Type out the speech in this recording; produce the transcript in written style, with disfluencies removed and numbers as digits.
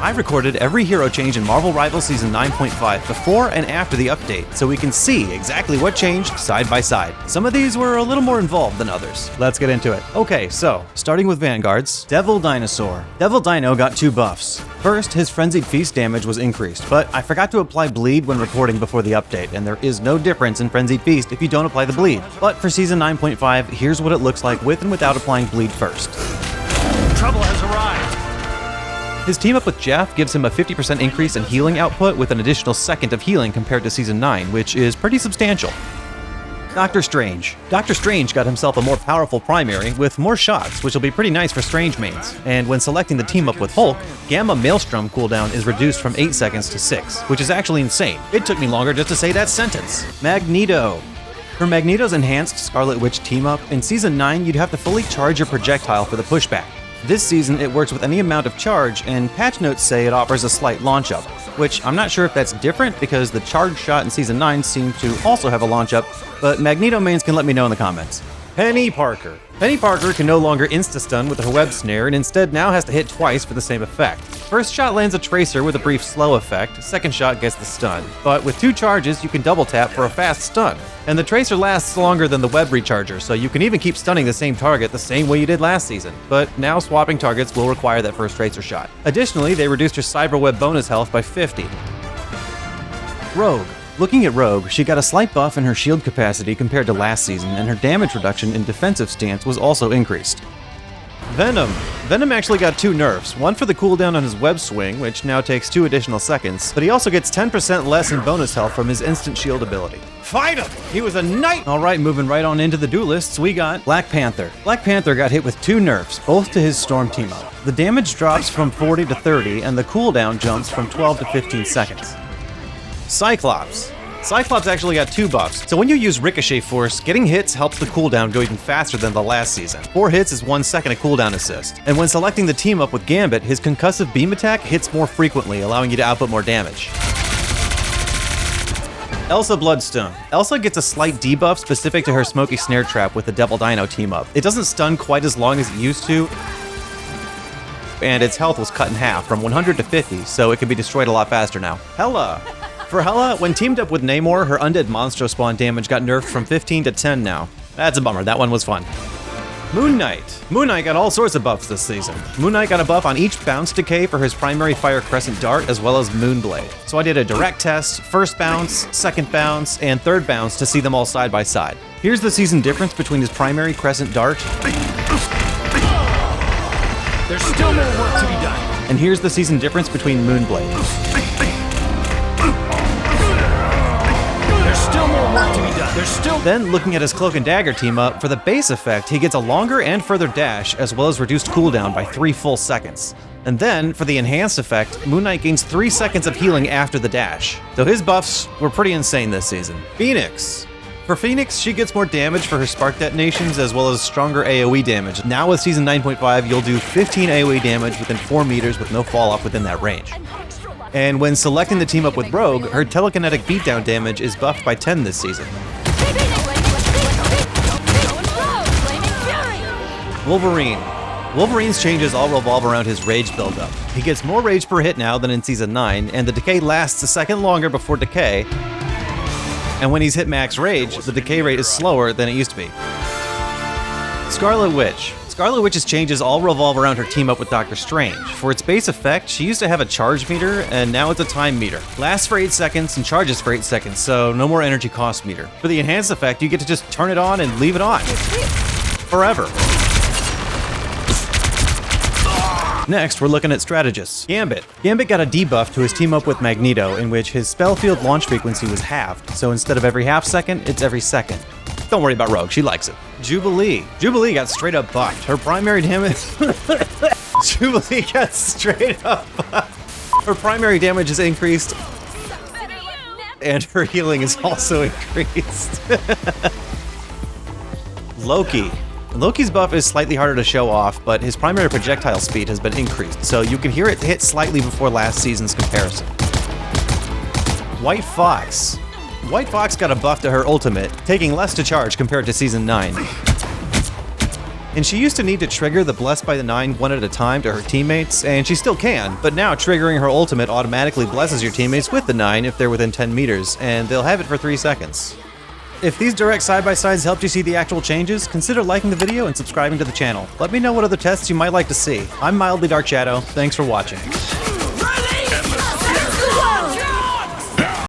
I recorded every hero change in Marvel Rivals Season 9.5 before and after the update, so we can see exactly what changed side by side. Some of these were a little more involved than others. Let's get into it. Okay, so, starting with Vanguards, Devil Dinosaur. Devil Dino got 2 buffs. First, his Frenzied Feast damage was increased, but I forgot to apply Bleed when recording before the update, and there is no difference in Frenzied Feast if you don't apply the Bleed. But for Season 9.5, here's what it looks like with and without applying Bleed first. Trouble has arrived! His team up with Jeff gives him a 50% increase in healing output with an additional second of healing compared to Season 9, which is pretty substantial. Doctor Strange. Doctor Strange got himself a more powerful primary with more shots, which will be pretty nice for Strange mains. And when selecting the team up with Hulk, Gamma Maelstrom cooldown is reduced from 8 seconds to 6, which is actually insane. It took me longer just to say that sentence. Magneto. For Magneto's enhanced Scarlet Witch team up, in Season 9 you'd have to fully charge your projectile for the pushback. This season it works with any amount of charge, and patch notes say it offers a slight launch up, which I'm not sure if that's different because the charge shot in Season 9 seemed to also have a launch up, but Magneto mains can let me know in the comments. Penny Parker. Penny Parker can no longer insta-stun with her web snare and instead now has to hit twice for the same effect. First shot lands a tracer with a brief slow effect, second shot gets the stun. But with 2 charges, you can double tap for a fast stun. And the tracer lasts longer than the web recharger, so you can even keep stunning the same target the same way you did last season. But now swapping targets will require that first tracer shot. Additionally, they reduced her cyberweb bonus health by 50. Rogue. Looking at Rogue, she got a slight buff in her shield capacity compared to last season, and her damage reduction in defensive stance was also increased. Venom. Venom actually got 2 nerfs, one for the cooldown on his web swing, which now takes 2 additional seconds, but he also gets 10% less in bonus health from his instant shield ability. Fight him! He was a knight! Alright, moving right on into the Duelists, we got Black Panther. Black Panther got hit with 2 nerfs, both to his Storm team up. The damage drops from 40 to 30, and the cooldown jumps from 12 to 15 seconds. Cyclops. Cyclops actually got 2 buffs, so when you use Ricochet Force, getting hits helps the cooldown go even faster than the last season. 4 hits is 1 second of cooldown assist, and when selecting the team up with Gambit, his concussive beam attack hits more frequently, allowing you to output more damage. Elsa Bloodstone. Elsa gets a slight debuff specific to her Smoky Snare Trap with the Devil Dino team up. It doesn't stun quite as long as it used to, and its health was cut in half from 100 to 50, so it can be destroyed a lot faster now. Hela. For Hela, when teamed up with Namor, her Undead Monstro spawn damage got nerfed from 15 to 10 now. That's a bummer, that one was fun. Moon Knight. Moon Knight got all sorts of buffs this season. Moon Knight got a buff on each bounce decay for his primary Fire Crescent Dart as well as Moonblade. So I did a direct test, first bounce, second bounce, and third bounce to see them all side by side. Here's the season difference between his primary Crescent Dart. There's still more work to be done. And here's the season difference between Moonblade. Then, looking at his Cloak and Dagger team up, for the base effect, he gets a longer and further dash, as well as reduced cooldown by 3 full seconds. And then, for the enhanced effect, Moon Knight gains 3 seconds of healing after the dash. So his buffs were pretty insane this season. Phoenix. For Phoenix, she gets more damage for her spark detonations, as well as stronger AoE damage. Now with Season 9.5, you'll do 15 AoE damage within 4 meters with no fall-off within that range. And when selecting the team up with Rogue, her telekinetic beatdown damage is buffed by 10 this season. Wolverine. Wolverine's changes all revolve around his rage buildup. He gets more rage per hit now than in Season 9, and the decay lasts a second longer before decay. And when he's hit max rage, the decay rate is slower than it used to be. Scarlet Witch. Scarlet Witch's changes all revolve around her team up with Doctor Strange. For its base effect, she used to have a charge meter, and now it's a time meter. Lasts for 8 seconds and charges for 8 seconds, so no more energy cost meter. For the enhanced effect, you get to just turn it on and leave it on. Forever. Next, we're looking at Strategists. Gambit. Gambit got a debuff to his team up with Magneto, in which his spell field launch frequency was halved, so instead of every half second, it's every second. Don't worry about Rogue, she likes it. Jubilee. Jubilee got straight up buffed. Her primary damage... Jubilee got straight up buffed. Her primary damage is increased, and her healing is also increased. Loki. Loki's buff is slightly harder to show off, but his primary projectile speed has been increased, so you can hear it hit slightly before last season's comparison. White Fox. White Fox got a buff to her ultimate, taking less to charge compared to Season 9. And she used to need to trigger the Blessed by the 9 one at a time to her teammates, and she still can, but now triggering her ultimate automatically blesses your teammates with the 9 if they're within 10 meters, and they'll have it for 3 seconds. If these direct side-by-sides helped you see the actual changes, consider liking the video and subscribing to the channel. Let me know what other tests you might like to see. I'm MildlyDarkShadow, thanks for watching.